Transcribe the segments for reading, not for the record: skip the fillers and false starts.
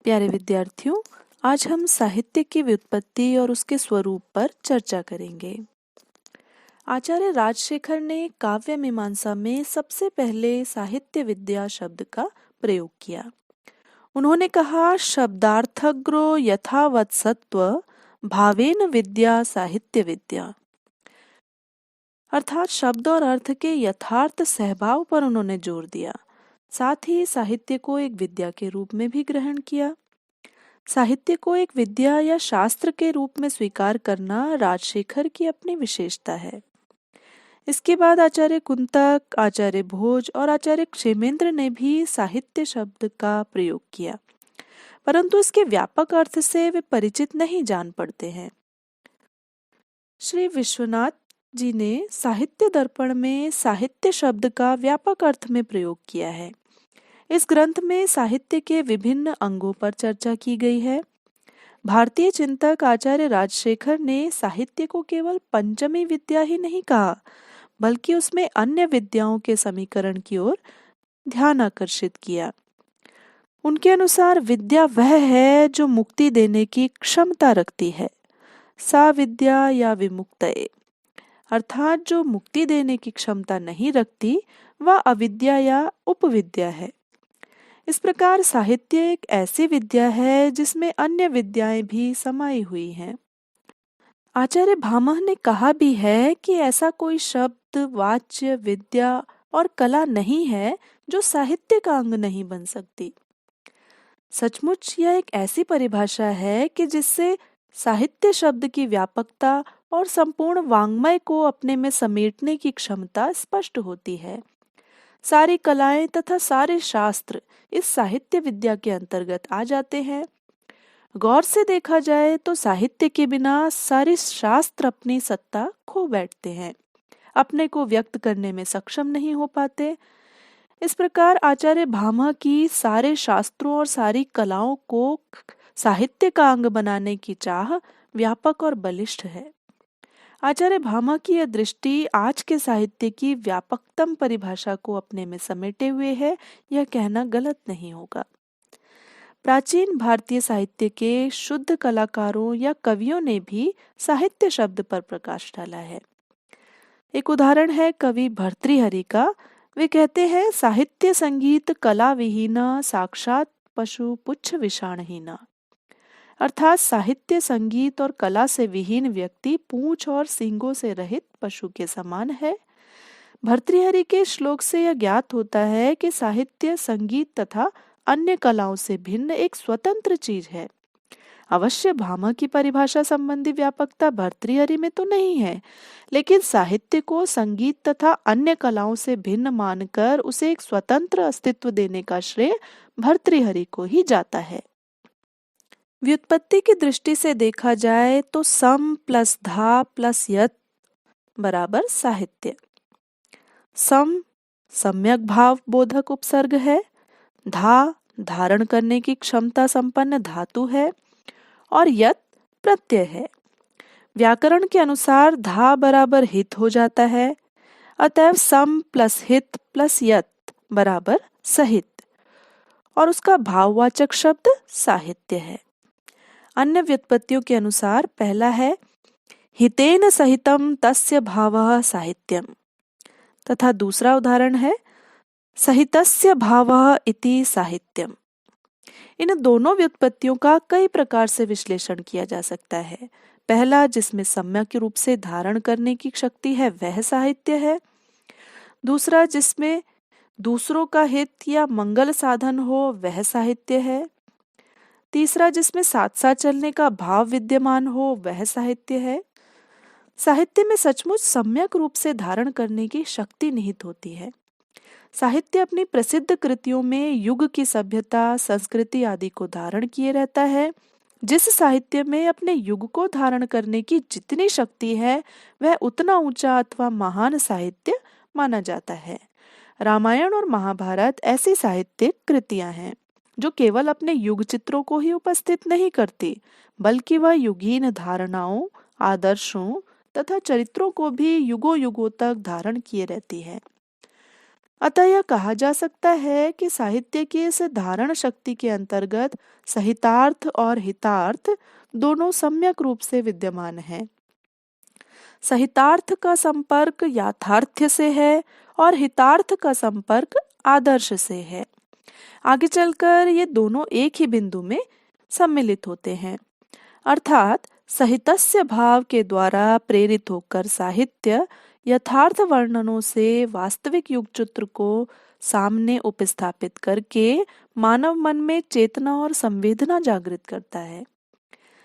प्यारे विद्यार्थियों, आज हम साहित्य की व्युत्पत्ति और उसके स्वरूप पर चर्चा करेंगे। आचार्य राजशेखर ने काव्य मीमांसा में सबसे पहले साहित्य विद्या शब्द का प्रयोग किया। उन्होंने कहा, शब्दार्थग्रो यथावत् सत्व भावेन विद्या साहित्य विद्या। अर्थात शब्द और अर्थ के यथार्थ सहभाव पर उन्होंने जोर दिया। साथ ही साहित्य को एक विद्या के रूप में भी ग्रहण किया। साहित्य को एक विद्या या शास्त्र के रूप में स्वीकार करना राजशेखर की अपनी विशेषता है। इसके बाद आचार्य कुंतक, आचार्य भोज और आचार्य क्षेमेंद्र ने भी साहित्य शब्द का प्रयोग किया, परंतु इसके व्यापक अर्थ से वे परिचित नहीं जान पड़ते हैं। श्री विश्वनाथ जी ने साहित्य दर्पण में साहित्य शब्द का व्यापक अर्थ में प्रयोग किया है। इस ग्रंथ में साहित्य के विभिन्न अंगों पर चर्चा की गई है। भारतीय चिंतक आचार्य राजशेखर ने साहित्य को केवल पंचमी विद्या ही नहीं कहा, बल्कि उसमें अन्य विद्याओं के समीकरण की ओर ध्यान आकर्षित किया। उनके अनुसार विद्या वह है जो मुक्ति देने की क्षमता रखती है, सा विद्या या विमुक्तये, अर्थात जो मुक्ति देने की क्षमता नहीं रखती वह अविद्या या उपविद्या है। इस प्रकार साहित्य एक ऐसी विद्या है जिसमें अन्य विद्याएं भी समाई हुई हैं। आचार्य भामह ने कहा भी है कि ऐसा कोई शब्द, वाच्य, विद्या और कला नहीं है जो साहित्य का अंग नहीं बन सकती। सचमुच यह एक ऐसी परिभाषा है कि जिससे साहित्य शब्द की व्यापकता और संपूर्ण वाङ्मय को अपने में समेटने की क्षमता स्पष्ट होती है। सारी कलाएं तथा सारे शास्त्र इस साहित्य विद्या के अंतर्गत आ जाते हैं। गौर से देखा जाए तो साहित्य के बिना सारे शास्त्र अपनी सत्ता खो बैठते हैं, अपने को व्यक्त करने में सक्षम नहीं हो पाते। इस प्रकार आचार्य भामह की सारे शास्त्रों और सारी कलाओं को साहित्य का अंग बनाने की चाह व्यापक और बलिष्ठ है। आचार्य भामह की यह दृष्टि आज के साहित्य की व्यापकतम परिभाषा को अपने में समेटे हुए है, यह कहना गलत नहीं होगा। प्राचीन भारतीय साहित्य के शुद्ध कलाकारों या कवियों ने भी साहित्य शब्द पर प्रकाश डाला है। एक उदाहरण है कवि भर्तृहरि का। वे कहते हैं, साहित्य संगीत कला विहीना साक्षात पशु पुच्छ विषाणहीना, अर्थात साहित्य संगीत और कला से विहीन व्यक्ति पूंछ और सींगों से रहित पशु के समान है। भर्तृहरि के श्लोक से यह ज्ञात होता है कि साहित्य संगीत तथा अन्य कलाओं से भिन्न एक स्वतंत्र चीज है। अवश्य भामह की परिभाषा संबंधी व्यापकता भर्तृहरि में तो नहीं है, लेकिन साहित्य को संगीत तथा अन्य कलाओं से भिन्न मानकर उसे एक स्वतंत्र अस्तित्व देने का श्रेय भर्तृहरि को ही जाता है। व्युत्पत्ति की दृष्टि से देखा जाए तो सम प्लस धा प्लस यत् बराबर साहित्य। सम सम्यक भाव बोधक उपसर्ग है, धा धारण करने की क्षमता संपन्न धातु है और यत् प्रत्यय है। व्याकरण के अनुसार धा बराबर हित हो जाता है, अतएव सम प्लस हित प्लस यत् बराबर सहित और उसका भाववाचक शब्द साहित्य है। अन्य व्युत्पत्तियों के अनुसार पहला है हितेन सहितम तस्य भावः साहित्यम, तथा दूसरा उदाहरण है सहितस्य भावः इति साहित्यम। इन दोनों व्युत्पत्तियों का कई प्रकार से विश्लेषण किया जा सकता है। पहला, जिसमें सम्यक रूप से धारण करने की शक्ति है वह साहित्य है। दूसरा, जिसमें दूसरों का हित या मंगल साधन हो वह साहित्य है। तीसरा, जिसमें साथ साथ चलने का भाव विद्यमान हो वह साहित्य है। साहित्य में सचमुच सम्यक रूप से धारण करने की शक्ति निहित होती है। साहित्य अपनी प्रसिद्ध कृतियों में युग की सभ्यता, संस्कृति आदि को धारण किए रहता है। जिस साहित्य में अपने युग को धारण करने की जितनी शक्ति है वह उतना ऊंचा अथवा महान साहित्य माना जाता है। रामायण और महाभारत ऐसी साहित्यिक कृतियां हैं जो केवल अपने युग चित्रों को ही उपस्थित नहीं करती, बल्कि वह युगीन धारणाओं, आदर्शों तथा चरित्रों को भी युगों युगों तक धारण किए रहती है। अतः यह कहा जा सकता है कि साहित्य की इस धारण शक्ति के अंतर्गत सहितार्थ और हितार्थ दोनों सम्यक रूप से विद्यमान हैं। सहितार्थ का संपर्क याथार्थ्य से है और हितार्थ का संपर्क आदर्श से है। आगे चलकर ये दोनों एक ही बिंदु में सम्मिलित होते हैं, अर्थात सहितस्य भाव के द्वारा प्रेरित होकर साहित्य यथार्थ वर्णनों से वास्तविक युग चित्र को सामने उपस्थापित करके मानव मन में चेतना और संवेदना जागृत करता है।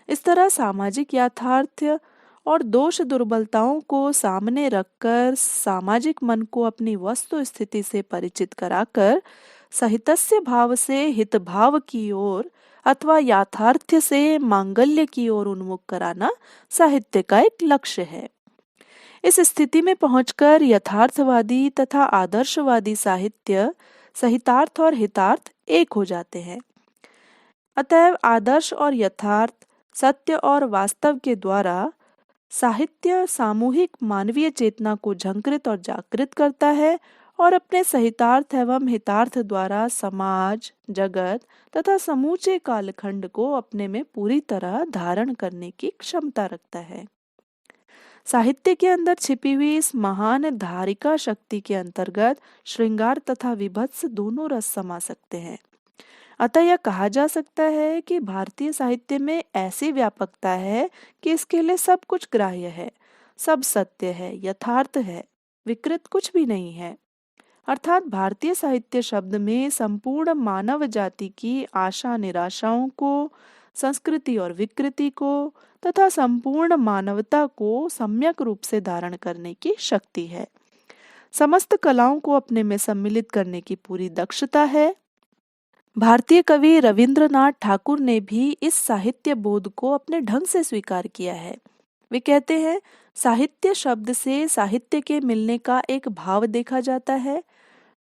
इस तरह सामाजिक याथार्थ्य और दोष दुर्बलताओं को सामने रखकर सामाजिक मन को अपनी वस्तु स्थिति से परिचित कराकर सहितस्य भाव से हित भाव की ओर अथवा याथार्थ्य से मांगल्य की ओर उन्मुख कराना साहित्य का एक लक्ष्य है। इस स्थिति में पहुंचकर यथार्थवादी तथा आदर्शवादी साहित्य सहितार्थ और हितार्थ एक हो जाते हैं। अतएव आदर्श और यथार्थ, सत्य और वास्तव के द्वारा साहित्य सामूहिक मानवीय चेतना को झंकृत और जागृत करता है और अपने सहितार्थ एवं हितार्थ द्वारा समाज, जगत तथा समूचे कालखंड को अपने में पूरी तरह धारण करने की क्षमता रखता है। साहित्य के अंदर छिपी हुई इस महान धारिका शक्ति के अंतर्गत श्रृंगार तथा विभत्स दोनों रस समा सकते हैं। अतः यह कहा जा सकता है कि भारतीय साहित्य में ऐसी व्यापकता है कि इसके लिए सब कुछ ग्राह्य है, सब सत्य है, यथार्थ है, विकृत कुछ भी नहीं है। अर्थात भारतीय साहित्य शब्द में संपूर्ण मानव जाति की आशा निराशाओं को, संस्कृति और विकृति को तथा संपूर्ण मानवता को सम्यक रूप से धारण करने की शक्ति है। समस्त कलाओं को अपने में सम्मिलित करने की पूरी दक्षता है। भारतीय कवि रविंद्रनाथ ठाकुर ने भी इस साहित्य बोध को अपने ढंग से स्वीकार किया है। वे कहते हैं, साहित्य शब्द से साहित्य के मिलने का एक भाव देखा जाता है।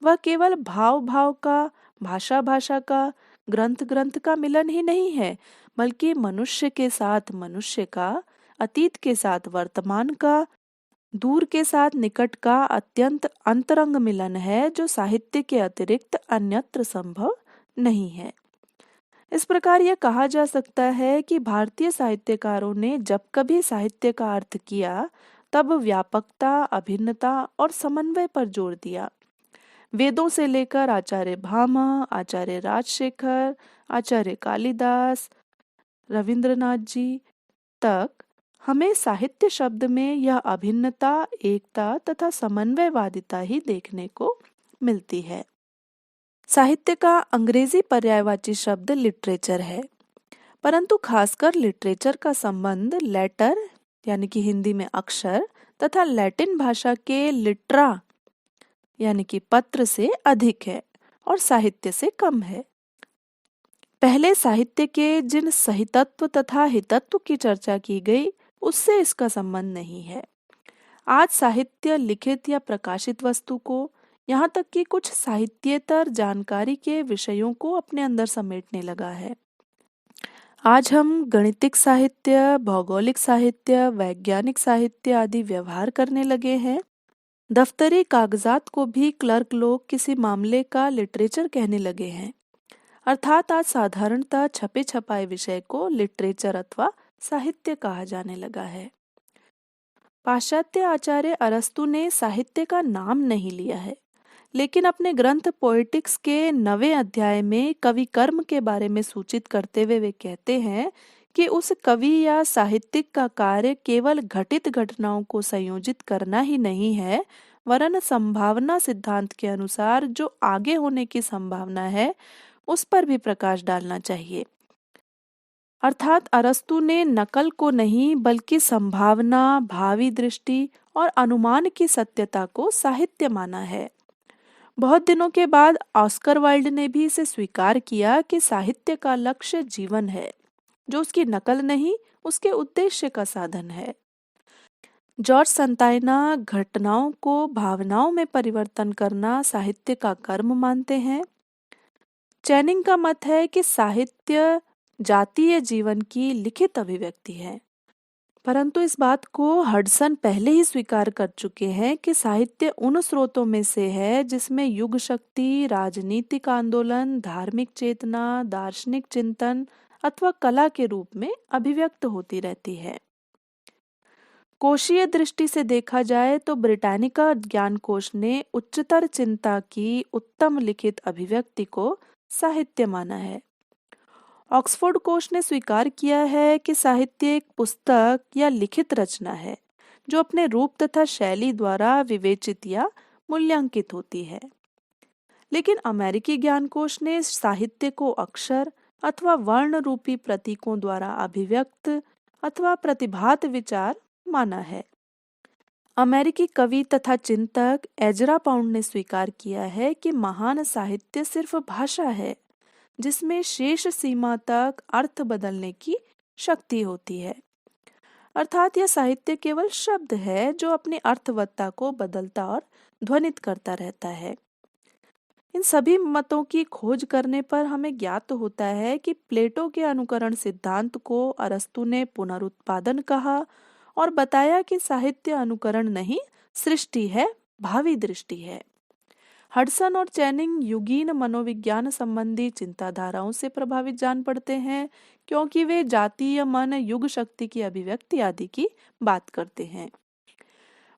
वह केवल भाव भाव का, भाषा भाषा का, ग्रंथ ग्रंथ का मिलन ही नहीं है, बल्कि मनुष्य के साथ मनुष्य का, अतीत के साथ वर्तमान का, दूर के साथ निकट का अत्यंत अंतरंग मिलन है, जो साहित्य के अतिरिक्त अन्यत्र संभव नहीं है। इस प्रकार यह कहा जा सकता है कि भारतीय साहित्यकारों ने जब कभी साहित्य का अर्थ किया, तब व्यापकता, अभिन्नता और समन्वय पर जोर दिया। वेदों से लेकर आचार्य भामा, आचार्य राजशेखर, आचार्य कालिदास, रविंद्रनाथ जी तक हमें साहित्य शब्द में यह अभिन्नता, एकता तथा समन्वयवादिता ही देखने को मिलती है। साहित्य का अंग्रेजी पर्यायवाची शब्द लिटरेचर है, परंतु खासकर लिटरेचर का संबंध लेटर यानी कि हिंदी में अक्षर तथा लैटिन भाषा के लिट्रा यानी कि पत्र से अधिक है और साहित्य से कम है। पहले साहित्य के जिन सहितत्व तथा हितत्व की चर्चा की गई, उससे इसका संबंध नहीं है। आज साहित्य लिखित या प्रकाशित वस्तु को, यहाँ तक कि कुछ साहित्येतर जानकारी के विषयों को अपने अंदर समेटने लगा है। आज हम गणितिक साहित्य, भौगोलिक साहित्य, वैज्ञानिक साहित्य आदि व्यवहार करने लगे हैं। दफ्तरी कागजात को भी क्लर्क लोग किसी मामले का लिटरेचर कहने लगे हैं। अर्थात आज साधारणतः छपे छपाए विषय को लिटरेचर अथवा साहित्य कहा जाने लगा है। पाश्चात्य आचार्य अरस्तु ने साहित्य का नाम नहीं लिया है, लेकिन अपने ग्रंथ पोएटिक्स के 9वें अध्याय में कवि कर्म के बारे में सूचित करते हुए वे कहते हैं कि उस कवि या साहित्यिक का कार्य केवल घटित घटनाओं को संयोजित करना ही नहीं है, वरन संभावना सिद्धांत के अनुसार जो आगे होने की संभावना है उस पर भी प्रकाश डालना चाहिए। अर्थात अरस्तु ने नकल को नहीं बल्कि संभावना, भावी दृष्टि और अनुमान की सत्यता को साहित्य माना है। बहुत दिनों के बाद ऑस्कर वाइल्ड ने भी इसे स्वीकार किया कि साहित्य का लक्ष्य जीवन है, जो उसकी नकल नहीं, उसके उद्देश्य का साधन है। जॉर्ज संताइना घटनाओं को भावनाओं में परिवर्तन करना साहित्य का कर्म मानते हैं। चैनिंग का मत है कि साहित्य जातीय जीवन की लिखित अभिव्यक्ति है, परंतु इस बात को हडसन पहले ही स्वीकार कर चुके हैं कि साहित्य उन स्रोतों में से है जिसमें युग शक्ति, राजनीतिक आंदोलन, धार्मिक चेतना, दार्शनिक चिंतन अथवा कला के रूप में अभिव्यक्त होती रहती है। कोशीय दृष्टि से देखा जाए तो ब्रिटानिका ज्ञानकोश ने उच्चतर चिंता की उत्तम लिखित अभिव्यक्ति को साहित्य माना है। ऑक्सफोर्ड कोश ने स्वीकार किया है कि साहित्य एक पुस्तक या लिखित रचना है जो अपने रूप तथा शैली द्वारा विवेचित या मूल्यांकित होती है। लेकिन अमेरिकी ज्ञानकोश ने साहित्य को अक्षर अथवा वर्ण रूपी प्रतीकों द्वारा अभिव्यक्त अथवा प्रतिभात विचार माना है। अमेरिकी कवि तथा चिंतक एजरा पाउंड ने स्वीकार किया है कि महान साहित्य सिर्फ भाषा है जिसमें शेष सीमा तक अर्थ बदलने की शक्ति होती है। अर्थात यह साहित्य केवल शब्द है जो अपनी अर्थवत्ता को बदलता और ध्वनित करता रहता है। इन सभी मतों की खोज करने पर हमें ज्ञात होता है कि प्लेटो के अनुकरण सिद्धांत को अरस्तु ने पुनरुत्पादन कहा और बताया कि साहित्य अनुकरण नहीं, सृष्टि है, भावी दृष्टि है। हडसन और चैनिंग युगीन मनोविज्ञान संबंधी चिंताधाराओं से प्रभावित जान पड़ते हैं क्योंकि वे जातीय मन, युग शक्ति की अभिव्यक्ति आदि की बात करते हैं।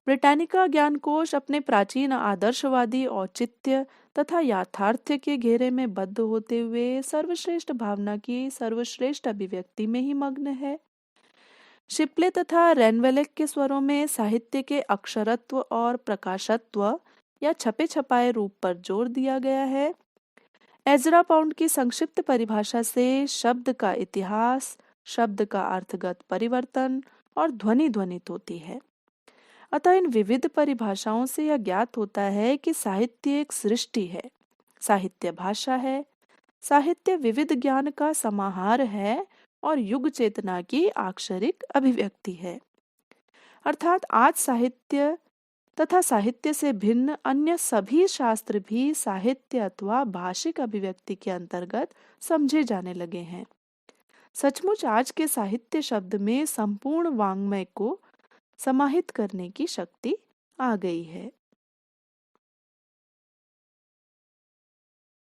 ब्रिटानिका ज्ञानकोश अपने प्राचीन आदर्शवादी औचित्य तथा याथार्थ्य के घेरे में बद्ध होते हुए सर्वश्रेष्ठ भावना की सर्वश्रेष्ठ अभिव्यक्ति में ही मग्न है। शिपले तथा रेनवेलेक के स्वरों में साहित्य के अक्षरत्व और प्रकाशत्व या छपे छपाए रूप पर जोर दिया गया है। एजरा पाउंड की संक्षिप्त परिभाषा से शब्द का इतिहास, शब्द का अर्थगत परिवर्तन और ध्वनि ध्वनित होती है। अतः इन विविध परिभाषाओं से यह ज्ञात होता है कि साहित्य एक सृष्टि है, साहित्य भाषा है, साहित्य विविध ज्ञान का समाहार है और युग चेतना की आक्षरिक अभिव्यक्ति है। अर्थात आज साहित्य तथा साहित्य से भिन्न अन्य सभी शास्त्र भी साहित्य अथवा भाषिक अभिव्यक्ति के अंतर्गत समझे जाने लगे हैं। सचमुच आज के साहित्य शब्द में संपूर्ण वाङ्मय को समाहित करने की शक्ति आ गई है।